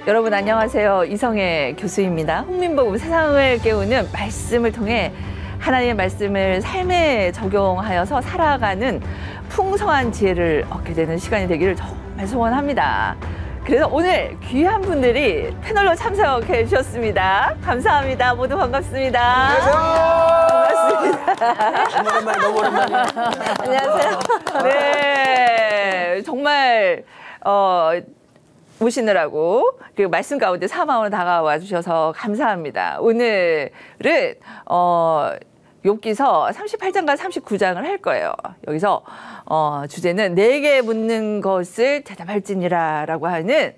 여러분 안녕하세요. 이성애 교수입니다. 홍민복음 세상을 깨우는 말씀을 통해 하나님의 말씀을 삶에 적용하여서 살아가는 풍성한 지혜를 얻게 되는 시간이 되기를 정말 소원합니다. 그래서 오늘 귀한 분들이 패널로 참석해 주셨습니다. 감사합니다. 모두 반갑습니다. 안녕하세요. 반갑습니다. 오랜만에 너무 오랜만이에요. 안녕하세요. 네, 정말 오시느라고 그 말씀 가운데 사마음으로 다가와 주셔서 감사합니다. 오늘은 욥기서 38장과 39장을 할 거예요. 여기서 주제는 내게 묻는 것을 대답할지니라 라고 하는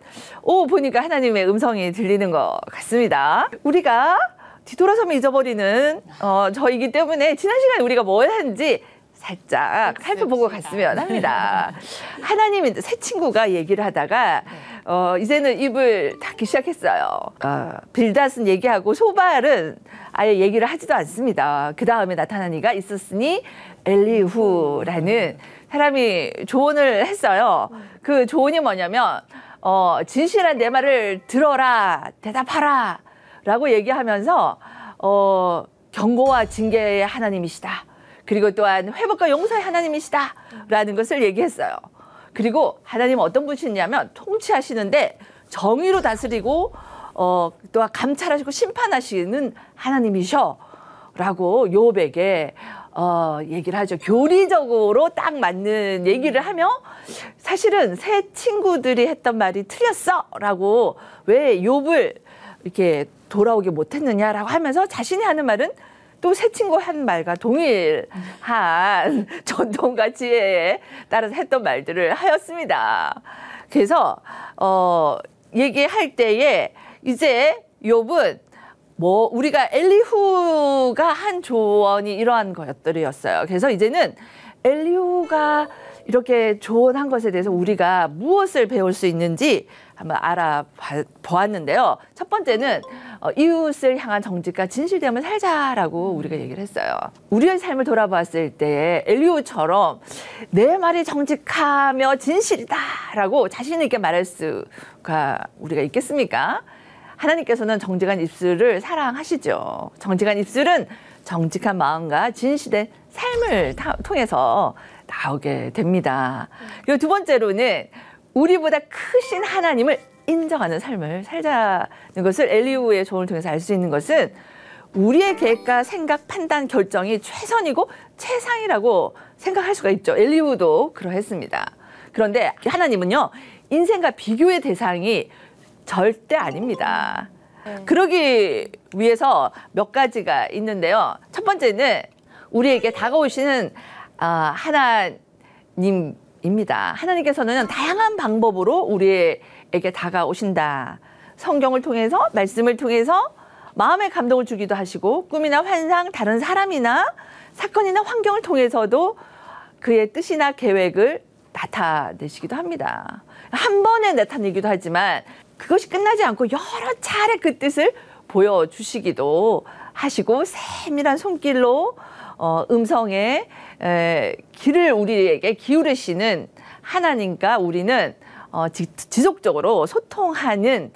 보니까 하나님의 음성이 들리는 것 같습니다. 우리가 뒤돌아서면 잊어버리는 저이기 때문에 지난 시간에 우리가 뭘 했는지 살짝 살펴보고 갔으면 합니다. 하나님이 새 친구가 얘기를 하다가 이제는 입을 닫기 시작했어요. 빌닷은 얘기하고 소발은 아예 얘기를 하지도 않습니다. 그 다음에 나타난 이가 있었으니 엘리후라는 사람이 조언을 했어요. 그 조언이 뭐냐면 진실한 내 말을 들어라, 대답하라 라고 얘기하면서 경고와 징계의 하나님이시다. 그리고 또한 회복과 용서의 하나님이시다 라는 것을 얘기했어요. 그리고 하나님은 어떤 분이시냐면 통치하시는데 정의로 다스리고 또한 감찰하시고 심판하시는 하나님이셔 라고 욥에게 얘기를 하죠. 교리적으로 딱 맞는 얘기를 하며 사실은 새 친구들이 했던 말이 틀렸어 라고 왜 욥을 이렇게 돌아오게 못했느냐라고 하면서 자신이 하는 말은 또 새 친구 한 말과 동일한 전통과 지혜에 따라서 했던 말들을 하였습니다. 그래서 얘기할 때에 이제 욥은 우리가 엘리후가 한 조언이 이러한 것들이었어요. 그래서 이제는 엘리후가 이렇게 조언한 것에 대해서 우리가 무엇을 배울 수 있는지 한번 알아보았는데요. 첫 번째는 이웃을 향한 정직과 진실됨을 살자라고 우리가 얘기를 했어요. 우리의 삶을 돌아봤을 때 엘리후처럼 내 말이 정직하며 진실이다라고 자신 있게 말할 수가 우리가 있겠습니까? 하나님께서는 정직한 입술을 사랑하시죠. 정직한 입술은 정직한 마음과 진실된 삶을 통해서 나오게 됩니다. 그리고 두 번째로는 우리보다 크신 하나님을 인정하는 삶을 살자는 것을 엘리후의 조언을 통해서 알 수 있는 것은 우리의 계획과 생각, 판단, 결정이 최선이고 최상이라고 생각할 수가 있죠. 엘리후도 그러했습니다. 그런데 하나님은요, 인생과 비교의 대상이 절대 아닙니다. 그러기 위해서 몇 가지가 있는데요. 첫 번째는 우리에게 다가오시는 하나님입니다. 하나님께서는 다양한 방법으로 우리에게 다가오신다. 성경을 통해서, 말씀을 통해서 마음의 감동을 주기도 하시고 꿈이나 환상, 다른 사람이나 사건이나 환경을 통해서도 그의 뜻이나 계획을 나타내시기도 합니다. 한 번에 나타내기도 하지만 그것이 끝나지 않고 여러 차례 그 뜻을 보여주시기도 하시고 세밀한 손길로 음성의 귀를 우리에게 기울이시는 하나님과 우리는 지속적으로 소통하는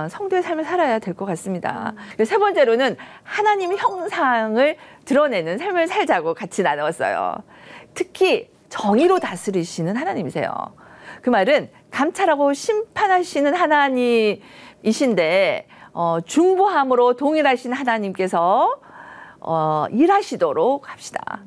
성도의 삶을 살아야 될 것 같습니다. 세 번째로는 하나님의 형상을 드러내는 삶을 살자고 같이 나누었어요. 특히 정의로 다스리시는 하나님이세요. 그 말은 감찰하고 심판하시는 하나님이신데 중보함으로 동일하신 하나님께서 일하시도록 합시다.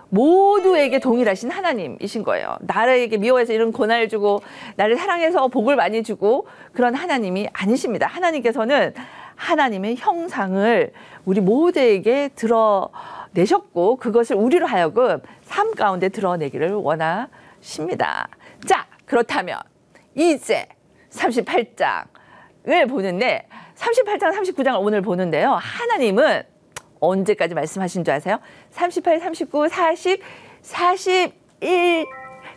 모두에게 동일하신 하나님이신 거예요. 나에게 미워해서 이런 고난을 주고 나를 사랑해서 복을 많이 주고 그런 하나님이 아니십니다. 하나님께서는 하나님의 형상을 우리 모두에게 드러내셨고 그것을 우리로 하여금 삶 가운데 드러내기를 원하십니다. 자, 그렇다면 이제 38장을 보는데 38장, 39장을 오늘 보는데요. 하나님은 언제까지 말씀하신 줄 아세요? 38, 39, 40, 41,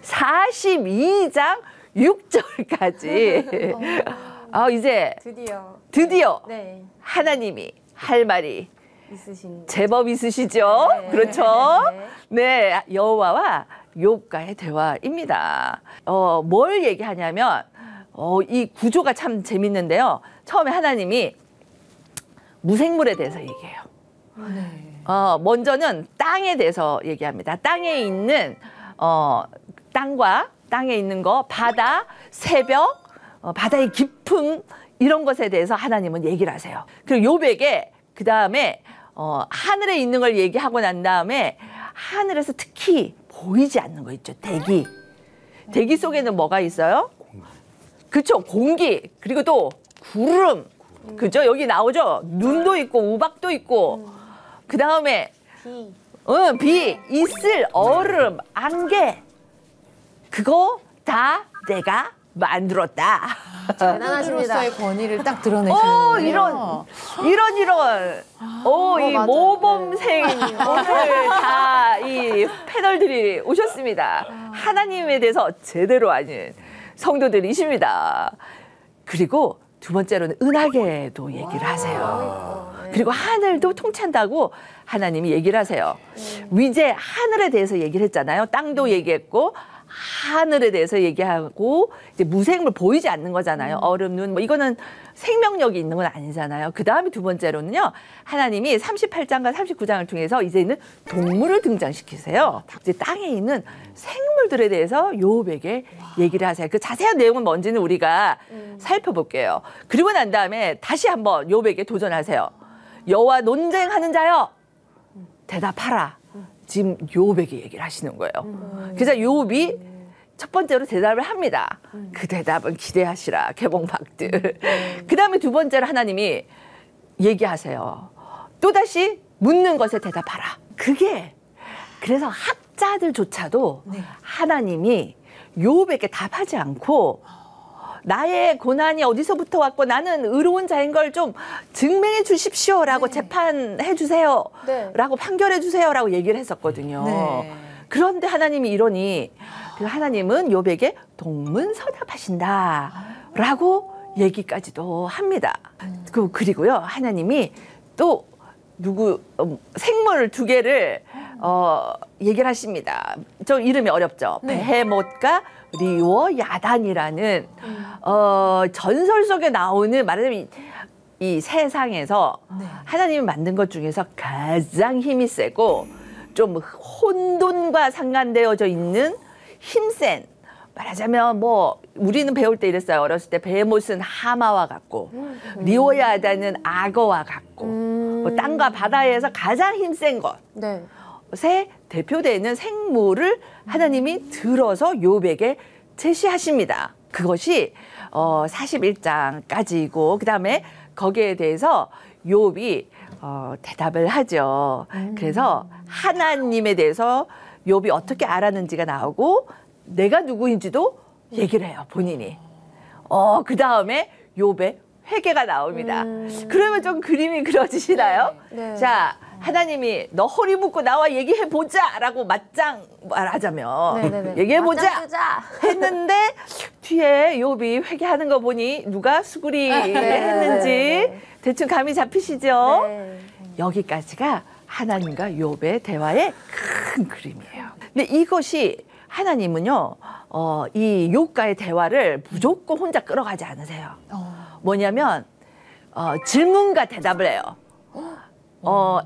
42장 6절까지. 이제 드디어 네. 하나님이 할 말이 제법 있으시죠? 네. 그렇죠? 네, 여호와와 욥과의 대화입니다. 뭘 얘기하냐면 이 구조가 참 재밌는데요. 처음에 하나님이 무생물에 대해서 얘기해요. 먼저는 땅에 대해서 얘기합니다. 땅에 있는 땅과 땅에 있는 거, 바다, 새벽, 바다의 깊음 이런 것에 대해서 하나님은 얘기를 하세요. 그리고 욥에게 그 다음에 하늘에 있는 걸 얘기하고 난 다음에 하늘에서 특히 보이지 않는 거 있죠. 대기. 대기 속에는 뭐가 있어요? 그렇죠. 공기. 그리고 또 구름. 그죠? 여기 나오죠. 눈도 있고 우박도 있고. 그 다음에 비, 이슬, 얼음, 안개. 그거 다 내가 만들었다. 대단하십니다. 의 권위를 딱 드러내시는군요. 이런. 이 맞아요. 모범생 오늘 다 이 패널들이 오셨습니다. 하나님에 대해서 제대로 아는 성도들이십니다. 그리고 두 번째로는 은하계도 얘기를 하세요. 그리고 하늘도 통치한다고 하나님이 얘기를 하세요. 이제 하늘에 대해서 얘기를 했잖아요. 땅도 얘기했고 하늘에 대해서 얘기하고 이제 무생물 보이지 않는 거잖아요. 얼음, 눈, 뭐 이거는 생명력이 있는 건 아니잖아요. 그 다음에 두 번째로는요. 하나님이 38장과 39장을 통해서 이제는 동물을 등장시키세요. 이제 땅에 있는 생물들에 대해서 욥에게 얘기를 하세요. 그 자세한 내용은 뭔지는 우리가 살펴볼게요. 그리고 난 다음에 다시 한번 욥에게 도전하세요. 여호와 논쟁하는 자여 대답하라. 지금 욥에게 얘기를 하시는 거예요. 그래서 욥이 첫 번째로 대답을 합니다. 그 대답은 기대하시라. 개봉박들. 그 다음에 두 번째로 하나님이 얘기하세요. 또다시 묻는 것에 대답하라. 그게 그래서 학자들조차도 하나님이 욥에게 답하지 않고 나의 고난이 어디서부터 왔고 나는 의로운 자인 걸 좀 증명해 주십시오라고 재판해 주세요. 라고 판결해 주세요라고 얘기를 했었거든요. 그런데 하나님이 이러니 하나님은 욥에게 동문서답하신다라고 얘기까지도 합니다. 그리고요 하나님이 또 생물 두 개를 얘기를 하십니다. 저 이름이 어렵죠. 베헤못과 리워 야단이라는 전설 속에 나오는 말하자면 이 세상에서 하나님이 만든 것 중에서 가장 힘이 세고 좀 혼돈과 상관되어져 있는 힘센 말하자면 뭐 우리는 배울 때 이랬어요. 어렸을 때 베헤못은 하마와 같고 리워 야단은 악어와 같고 뭐 땅과 바다에서 가장 힘센 것에 대표되는 생물을 하나님이 들어서 욥에게 제시하십니다. 그것이 41장까지이고 그다음에 거기에 대해서 욥이 대답을 하죠. 그래서 하나님에 대해서 욥이 어떻게 알았는지가 나오고 내가 누구인지도 얘기를 해요. 본인이. 그 다음에 욥의 회개가 나옵니다. 그러면 좀 그림이 그려지시나요? 자, 하나님이 너 허리 묶고 나와 얘기해보자 라고 맞짱 말하자면 얘기해보자 했는데 뒤에 욥이 회개하는 거 보니 누가 수구리 했는지 대충 감이 잡히시죠? 여기까지가 하나님과 욥의 대화의 큰 그림이에요. 근데 이것이 하나님은요 이 욥과의 대화를 무조건 혼자 끌어가지 않으세요. 뭐냐면 질문과 대답을 해요.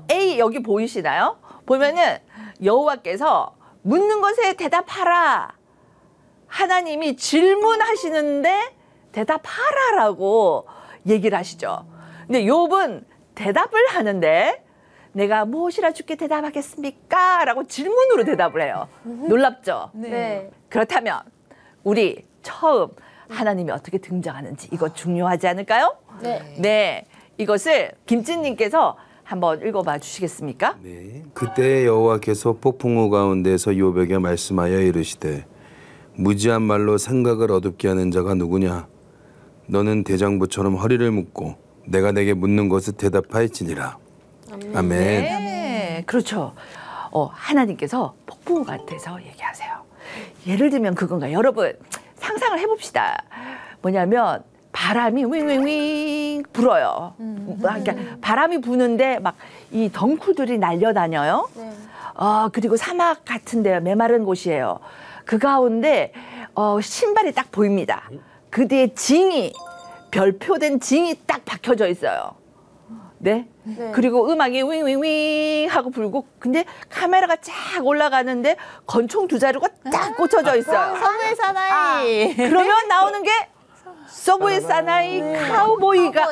A 여기 보이시나요? 보면은 여호와께서 묻는 것에 대답하라. 하나님이 질문하시는데 대답하라라고 얘기를 하시죠. 근데 욥은 대답을 하는데 내가 무엇이라 주께 대답하겠습니까? 라고 질문으로 대답을 해요. 놀랍죠? 그렇다면 우리 처음 하나님이 어떻게 등장하는지 이거 중요하지 않을까요? 네. 이것을 김진님께서 한번 읽어봐 주시겠습니까? 네. 그때 여호와께서 폭풍우 가운데서 욥에게 말씀하여 이르시되 무지한 말로 생각을 어둡게 하는 자가 누구냐? 너는 대장부처럼 허리를 묶고 내가 내게 묻는 것을 대답하였지니라. 아멘. 네, 그렇죠. 하나님께서 폭풍우 같아서 얘기하세요. 예를 들면 그건가요? 여러분 상상을 해봅시다. 뭐냐면 바람이 윙윙윙 불어요. 그러니까 바람이 부는데 막 이 덩쿨들이 날려다녀요. 그리고 사막 같은데요. 메마른 곳이에요. 그 가운데 신발이 딱 보입니다. 그 뒤에 징이 별표된 징이 딱 박혀져 있어요. 네. 네. 그리고 음악이 윙윙윙 하고 불고 근데 카메라가 쫙 올라가는데 권총 두 자루가 딱 꽂혀져 있어요. 서부의 사나이. 그러면 나오는 게 서브웨이 사나이 카우보이가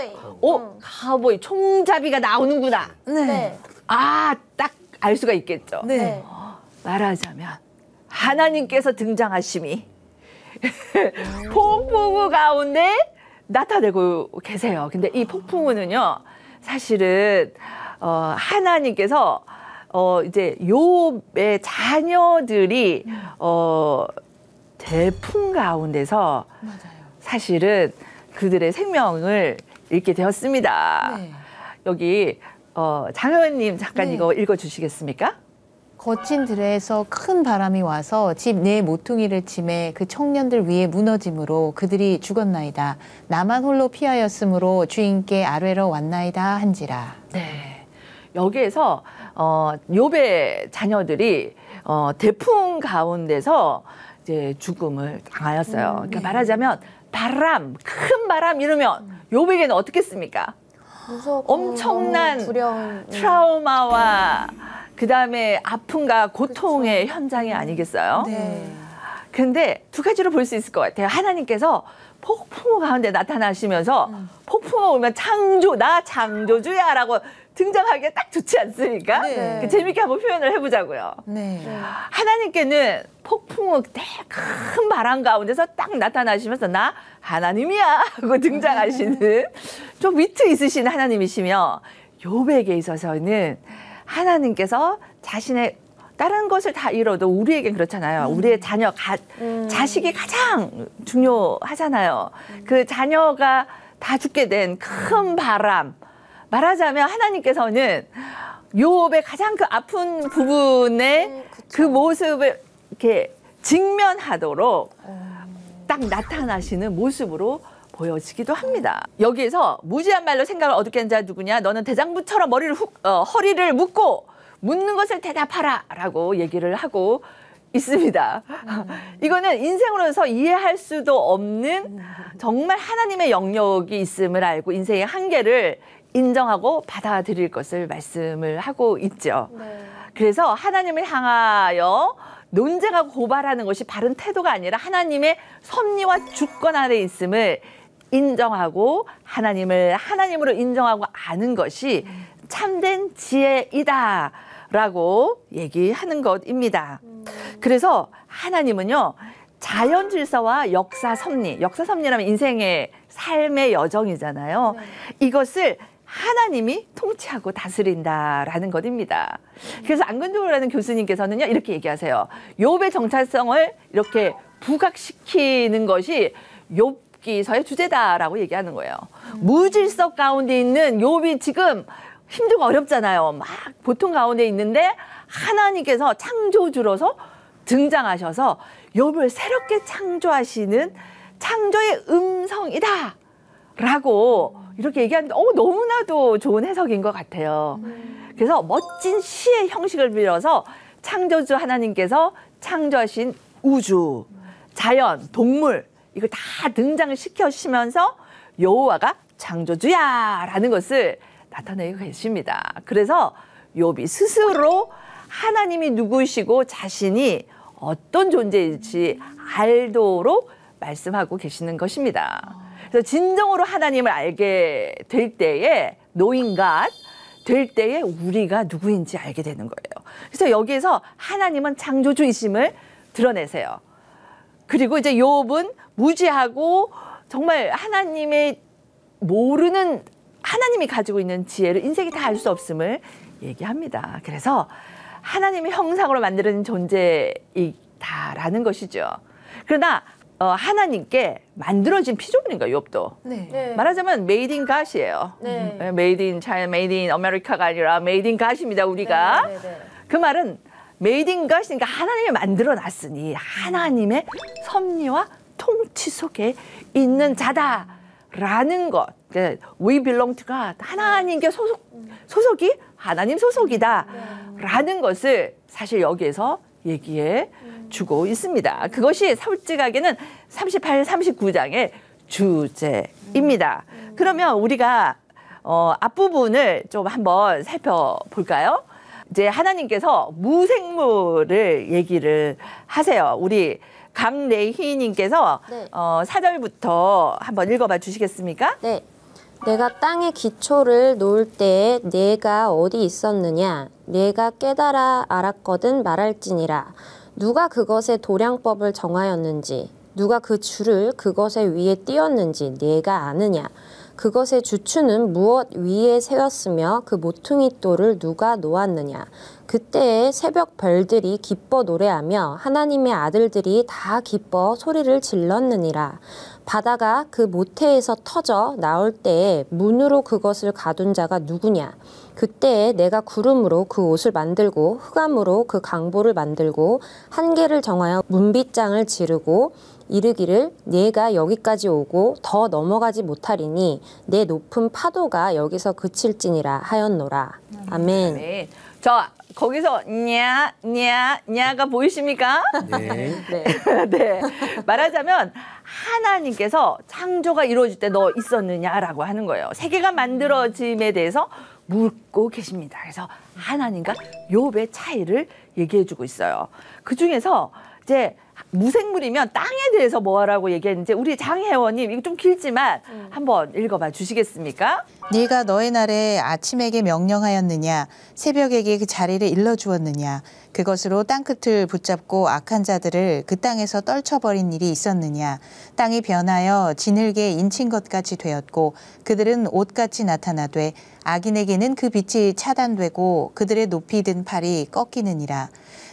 카우보이 총잡이가 나오는구나. 네. 아, 딱 알 수가 있겠죠. 네. 말하자면 하나님께서 등장하심이 폭풍우 가운데 나타내고 계세요. 근데 이 폭풍우는요, 사실은 하나님께서 이제 욥의 자녀들이 대풍 가운데서 사실은 그들의 생명을 잃게 되었습니다. 네. 여기 장혜원님 잠깐 네. 이거 읽어주시겠습니까? 거친 들에서 큰 바람이 와서 집 내 모퉁이를 치매 그 청년들 위에 무너짐으로 그들이 죽었나이다. 나만 홀로 피하였으므로 주인께 아뢰러 왔나이다 한지라. 네. 여기에서 욥의 자녀들이 대풍 가운데서 이제 죽음을 당하였어요. 그러니까 말하자면 바람, 큰 바람 이러면 욥에게는 어떻겠습니까? 무섭고 엄청난 너무 두려운 트라우마와 그다음에 아픔과 고통의 현장이 아니겠어요? 네. 근데 두 가지로 볼 수 있을 것 같아요. 하나님께서 폭풍우 가운데 나타나시면서 폭풍우 오면 나 창조주야라고 등장하기가 딱 좋지 않습니까? 네. 재밌게 한번 표현을 해보자고요. 네. 하나님께는 폭풍우 큰 바람 가운데서 딱 나타나시면서 나 하나님이야 하고 등장하시는 좀 위트 있으신 하나님이시며 욥에게 있어서는 하나님께서 자신의 다른 것을 다 잃어도 우리에겐 그렇잖아요. 우리의 자녀, 자식이 가장 중요하잖아요. 그 자녀가 다 죽게 된 큰 바람. 말하자면 하나님께서는 욥의 가장 그 아픈 부분에 그 모습을 이렇게 직면하도록 딱 나타나시는 모습으로 보여지기도 합니다. 여기에서 무지한 말로 생각을 어둡게 한 자 누구냐? 너는 대장부처럼 허리를 묶고 묻는 것을 대답하라 라고 얘기를 하고 있습니다. 이거는 인생으로서 이해할 수도 없는 정말 하나님의 영역이 있음을 알고 인생의 한계를 인정하고 받아들일 것을 말씀을 하고 있죠. 네. 그래서 하나님을 향하여 논쟁하고 고발하는 것이 바른 태도가 아니라 하나님의 섭리와 주권 아래 있음을 인정하고 하나님을 하나님으로 인정하고 아는 것이 참된 지혜이다라고 얘기하는 것입니다. 그래서 하나님은요, 자연 질서와 역사 섭리, 역사 섭리라면 인생의 삶의 여정이잖아요. 이것을 하나님이 통치하고 다스린다라는 것입니다. 그래서 안근조라는 교수님께서는요, 이렇게 얘기하세요. 욥의 정체성을 이렇게 부각시키는 것이 욥기서의 주제다라고 얘기하는 거예요. 무질서 가운데 있는 욥이 지금 힘들고 어렵잖아요. 막 고통 가운데 있는데 하나님께서 창조주로서 등장하셔서 욥을 새롭게 창조하시는 창조의 음성이다 라고 이렇게 얘기하는데 너무나도 좋은 해석인 것 같아요. 그래서 멋진 시의 형식을 빌어서 창조주 하나님께서 창조하신 우주, 자연, 동물 이걸 다 등장시켜주시면서 여호와가 창조주야라는 것을 나타내고 계십니다. 그래서 욥이 스스로 하나님이 누구시고 자신이 어떤 존재일지 알도록 말씀하고 계시는 것입니다. 그래서 진정으로 하나님을 알게 될 때에 노인갓 될 때에 우리가 누구인지 알게 되는 거예요. 그래서 여기에서 하나님은 창조주이심을 드러내세요. 그리고 이제 욥은 무지하고 정말 하나님의 모르는 하나님이 가지고 있는 지혜를 인생이 다 알 수 없음을 얘기합니다. 그래서 하나님의 형상으로 만드는 존재이다라는 것이죠. 그러나 하나님께 만들어진 피조물인 거예요, 욥도. 네. 네. 말하자면 메이드 인 갓이에요. 네. 메이드 인 차이나, 메이드 인 아메리카가 아니라 메이드 인 갓입니다, 우리가. 네, 네, 네. 그 말은 메이드 인 갓이니까 하나님이 만들어 놨으니 하나님의 섭리와 통치 속에 있는 자다라는 것. We belong to God. 하나님께 소속이 하나님 소속이다라는 것을 사실 여기에서 얘기해 주고 있습니다. 그것이 솔직하게는 38, 39장의 주제입니다. 그러면 우리가 앞부분을 좀 한번 살펴볼까요? 이제 하나님께서 무생물을 얘기를 하세요. 우리 강래희님께서 네. 4절부터 한번 읽어봐 주시겠습니까? 네. 내가 땅의 기초를 놓을 때에 내가 어디 있었느냐? 내가 깨달아 알았거든 말할지니라. 누가 그것의 도량법을 정하였는지, 누가 그 줄을 그것의 위에 띄었는지 내가 아느냐? 그것의 주추는 무엇 위에 세웠으며 그 모퉁이 돌을 누가 놓았느냐? 그때에 새벽 별들이 기뻐 노래하며 하나님의 아들들이 다 기뻐 소리를 질렀느니라. 바다가 그 모태에서 터져 나올 때에 문으로 그것을 가둔 자가 누구냐? 그때에 내가 구름으로 그 옷을 만들고 흑암으로 그 강보를 만들고 한계를 정하여 문빗장을 지르고 이르기를 내가 여기까지 오고 더 넘어가지 못하리니 내 높은 파도가 여기서 그칠지니라 하였노라. 아멘. 네. 자, 거기서 냐가 보이십니까? 네. 네. 네. 말하자면 하나님께서 창조가 이루어질 때 너 있었느냐라고 하는 거예요. 세계가 만들어짐에 대해서 묻고 계십니다. 그래서 하나님과 욥의 차이를 얘기해 주고 있어요. 그중에서 이제 무생물이면 땅에 대해서 뭐라고 얘기했는지 우리 장혜원님 이거 좀 길지만 한번 읽어봐 주시겠습니까? 네가 너의 날에 아침에게 명령하였느냐 새벽에게 그 자리를 일러주었느냐 그것으로 땅끝을 붙잡고 악한 자들을 그 땅에서 떨쳐버린 일이 있었느냐 땅이 변하여 지늘게 인친 것 같이 되었고 그들은 옷같이 나타나되 악인에게는 그 빛이 차단되고 그들의 높이 든 팔이 꺾이느니라.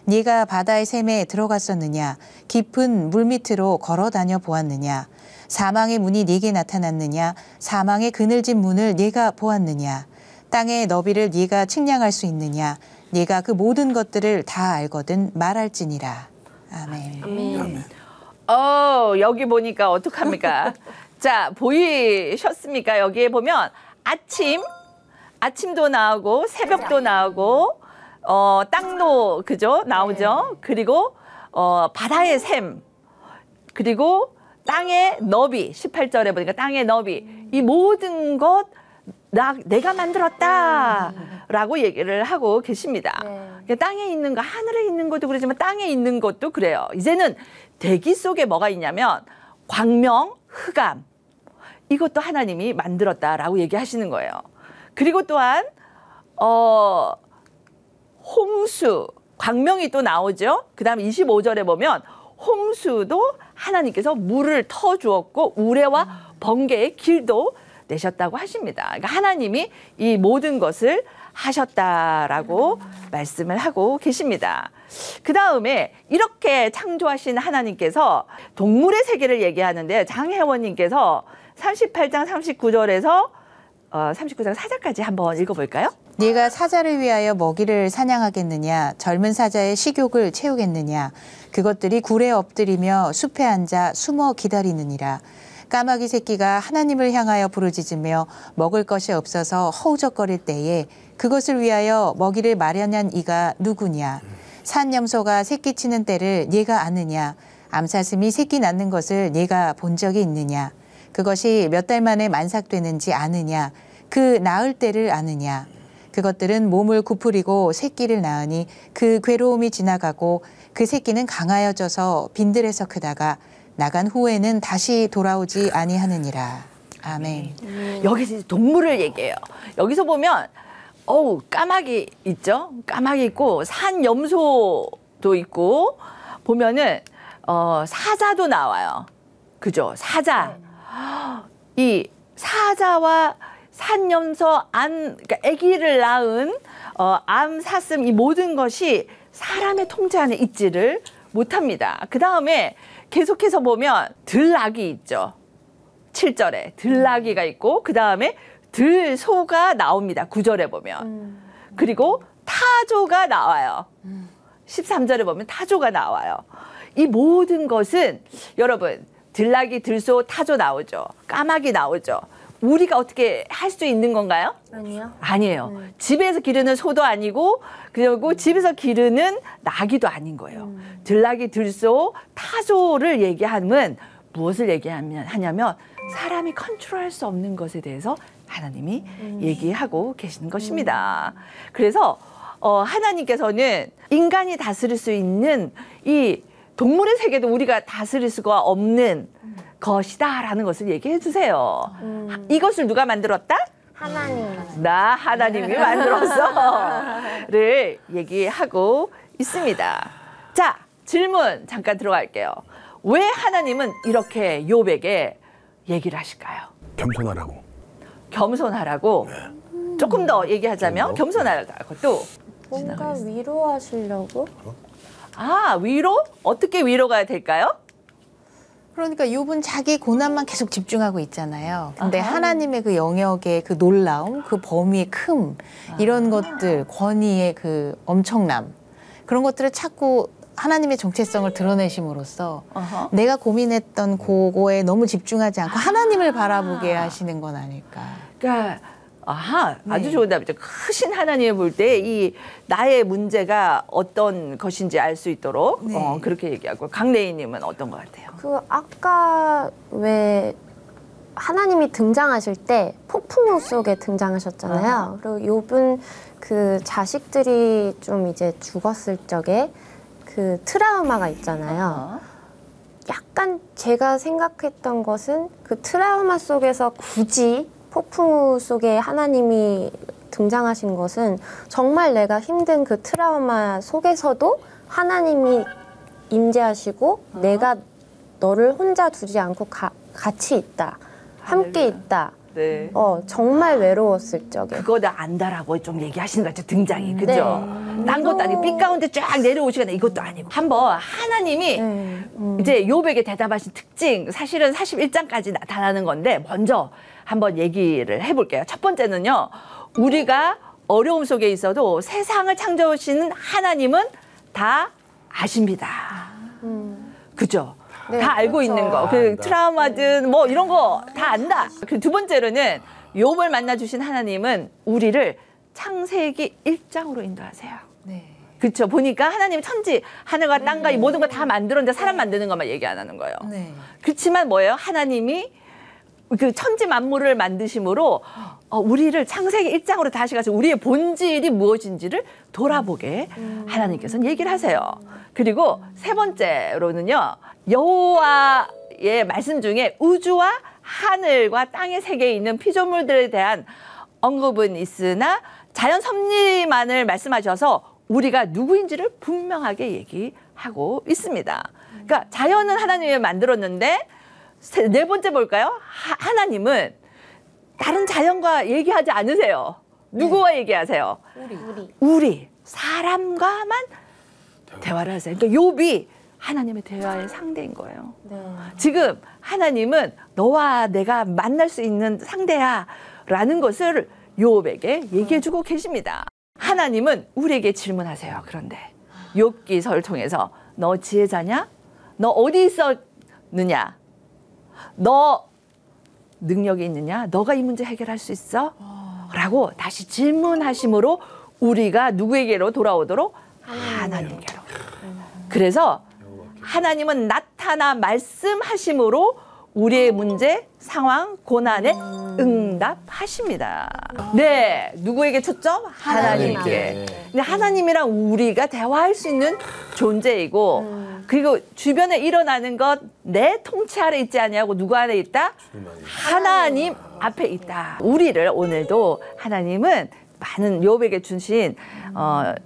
네가 바다의 샘에 들어갔었느냐 깊은 물밑으로 걸어 다녀 보았느냐 사망의 문이 네게 나타났느냐 사망의 그늘진 문을 네가 보았느냐 땅의 너비를 네가 측량할 수 있느냐 네가 그 모든 것들을 다 알거든 말할지니라. 아멘. 아멘. 여기 보니까 어떡합니까? 자, 보이셨습니까? 여기에 보면 아침도 나오고 새벽도 나오고 땅도 그죠? 나오죠. 그리고 바다의 샘 그리고 땅의 너비 18절에 보니까 땅의 너비 이 모든 것 내가 만들었다라고 얘기를 하고 계십니다. 그러니까 땅에 있는 거 하늘에 있는 것도 그러지만 땅에 있는 것도 그래요. 이제는 대기 속에 뭐가 있냐면 광명, 흑암 이것도 하나님이 만들었다라고 얘기하시는 거예요. 그리고 또한 홍수, 광명이 또 나오죠. 그 다음 25절에 보면 홍수도 하나님께서 물을 터주었고 우레와 번개의 길도 내셨다고 하십니다. 그러니까 하나님이 이 모든 것을 하셨다라고 말씀을 하고 계십니다. 그 다음에 이렇게 창조하신 하나님께서 동물의 세계를 얘기하는데 장혜원님께서 38장 39절에서 39장 4절까지 한번 읽어볼까요? 네가 사자를 위하여 먹이를 사냥하겠느냐 젊은 사자의 식욕을 채우겠느냐 그것들이 굴에 엎드리며 숲에 앉아 숨어 기다리느니라. 까마귀 새끼가 하나님을 향하여 부르짖으며 먹을 것이 없어서 허우적거릴 때에 그것을 위하여 먹이를 마련한 이가 누구냐 산염소가 새끼 치는 때를 네가 아느냐 암사슴이 새끼 낳는 것을 네가 본 적이 있느냐 그것이 몇 달 만에 만삭되는지 아느냐 그 낳을 때를 아느냐 그것들은 몸을 구부리고 새끼를 낳으니 그 괴로움이 지나가고 그 새끼는 강하여져서 빈들에서 크다가 나간 후에는 다시 돌아오지 아니하느니라. 아멘. 여기서 동물을 얘기해요. 여기서 보면 까마귀 있죠? 까마귀 있고 산염소도 있고 보면은 사자도 나와요. 그죠? 사자. 이 사자와 산염소 그러니까 아기를 낳은 암, 사슴 이 모든 것이 사람의 통제 안에 있지를 못합니다. 그 다음에 계속해서 보면 들나귀 있죠. 7절에 들나귀가 있고 그 다음에 들소가 나옵니다. 9절에 보면. 그리고 타조가 나와요. 13절에 보면 타조가 나와요. 이 모든 것은 여러분 들나귀, 들소, 타조 나오죠. 까마귀 나오죠. 우리가 어떻게 할 수 있는 건가요? 아니요. 아니에요. 집에서 기르는 소도 아니고 그리고 집에서 기르는 나귀도 아닌 거예요. 들나귀, 들소, 타조를 얘기하면 무엇을 얘기하냐면 사람이 컨트롤할 수 없는 것에 대해서 하나님이 얘기하고 계시는 것입니다. 그래서 하나님께서는 인간이 다스릴 수 있는 이 동물의 세계도 우리가 다스릴 수가 없는 것이다라는 것을 얘기해 주세요. 이것을 누가 만들었다? 나 하나님이 만들었어를 얘기하고 있습니다. 자, 질문 잠깐 들어갈게요. 왜 하나님은 이렇게 욥에게 얘기를 하실까요? 겸손하라고. 겸손하라고. 조금 더 얘기하자면 겸손하라고 또 뭔가 위로하시려고? 아, 위로? 어떻게 위로가 될까요? 그러니까 욥은 자기 고난만 계속 집중하고 있잖아요. 근데 하나님의 그 영역의 그 놀라움, 그 범위의 큼, 이런 것들, 권위의 그 엄청남, 그런 것들을 자꾸 하나님의 정체성을 드러내심으로써 내가 고민했던 그거에 너무 집중하지 않고 하나님을 바라보게 하시는 건 아닐까. 그러니까 아주 좋은 답이죠. 크신 하나님을 볼 때 이 나의 문제가 어떤 것인지 알 수 있도록 그렇게 얘기하고, 강래희님은 어떤 것 같아요? 그 아까 왜 하나님이 등장하실 때 폭풍우 속에 등장하셨잖아요. 그리고 욥은 그 자식들이 좀 이제 죽었을 적에 그 트라우마가 있잖아요. 약간 제가 생각했던 것은 그 트라우마 속에서 굳이 폭풍우 속에 하나님이 등장하신 것은 정말 내가 힘든 그 트라우마 속에서도 하나님이 임재하시고 내가 너를 혼자 두지 않고 같이 있다. 함께 있다. 네. 정말 외로웠을 적에. 그거다 안다라고 좀 얘기하시는 것 같죠, 등장이. 그죠? 딴 것도 아니고 빛 가운데 쫙 내려오시거나 이것도 아니고. 한번 하나님이 이제 욥에게 대답하신 특징, 사실은 41장까지 나타나는 건데 먼저 한번 얘기를 해볼게요. 첫 번째는요, 우리가 어려움 속에 있어도 세상을 창조하시는 하나님은 다 아십니다. 그죠? 네, 다 알고 그렇죠. 있는 거. 그 트라우마든 뭐 이런 거 다 안다. 그 두 번째로는 욥을 만나주신 하나님은 우리를 창세기 1장으로 인도하세요. 네. 그렇죠. 보니까 하나님 천지, 하늘과 땅과 이 모든 거 다 만들었는데 사람 만드는 것만 얘기 안 하는 거예요. 네. 그렇지만 뭐예요? 하나님이 그 천지 만물을 만드심으로 우리를 창세기 1장으로 다시 가서 우리의 본질이 무엇인지를 돌아보게 하나님께서는 얘기를 하세요. 그리고 세 번째로는요, 여호와의 말씀 중에 우주와 하늘과 땅의 세계에 있는 피조물들에 대한 언급은 있으나 자연 섭리만을 말씀하셔서 우리가 누구인지를 분명하게 얘기하고 있습니다. 그러니까 자연은 하나님이 만들었는데, 네 번째 볼까요? 하나님은 다른 자연과 얘기하지 않으세요. 누구와 얘기하세요? 우리 사람과만 대화를 하세요. 그러니까 욥이 하나님의 대화의 상대인 거예요. 네. 지금 하나님은 너와 내가 만날 수 있는 상대야 라는 것을 욥에게 얘기해주고 계십니다. 하나님은 우리에게 질문하세요. 그런데 욥기서를 통해서 너 지혜자냐? 너 어디 있었느냐? 너 능력이 있느냐? 너가 이 문제 해결할 수 있어? 라고 다시 질문하심으로 우리가 누구에게로 돌아오도록? 하나님께로. 그래서 하나님은 나타나 말씀하심으로 우리의 문제, 상황, 고난에 응답하십니다. 네, 누구에게 초점? 하나님께. 근데 하나님이랑 우리가 대화할 수 있는 존재이고, 그리고 주변에 일어나는 것 내 통치 아래 있지 아니하고 누구 안에 있다? 하나님 앞에 있다. 우리를 오늘도 하나님은 많은 욥에게 주신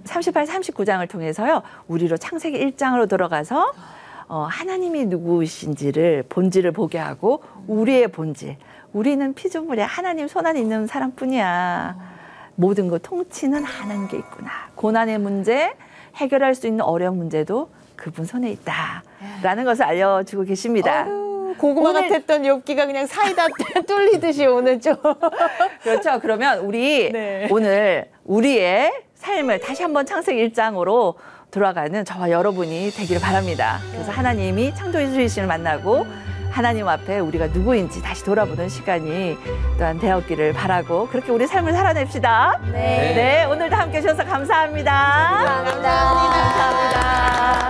38, 39장을 통해서요, 우리로 창세기 1장으로 들어가서 하나님이 누구신지를 본질을 보게 하고, 우리의 본질, 우리는 피조물이야. 하나님 손 안에 있는 사람뿐이야. 모든 것 통치는 하나님께 있구나. 고난의 문제, 해결할 수 있는 어려운 문제도 그분 손에 있다라는 것을 알려주고 계십니다. 고구마 오늘- 같았던 욥기가 그냥 사이다 뚫리듯이 오늘 좀. 그렇죠. 그러면 우리 네. 오늘 우리의 삶을 다시 한번 창세기 1장으로 돌아가는 저와 여러분이 되기를 바랍니다. 그래서 하나님이 창조해 주시를 만나고 하나님 앞에 우리가 누구인지 다시 돌아보는 시간이 또한 되었기를 바라고, 그렇게 우리 삶을 살아냅시다. 네, 오늘도 함께 해주셔서 감사합니다. 감사합니다. 감사합니다.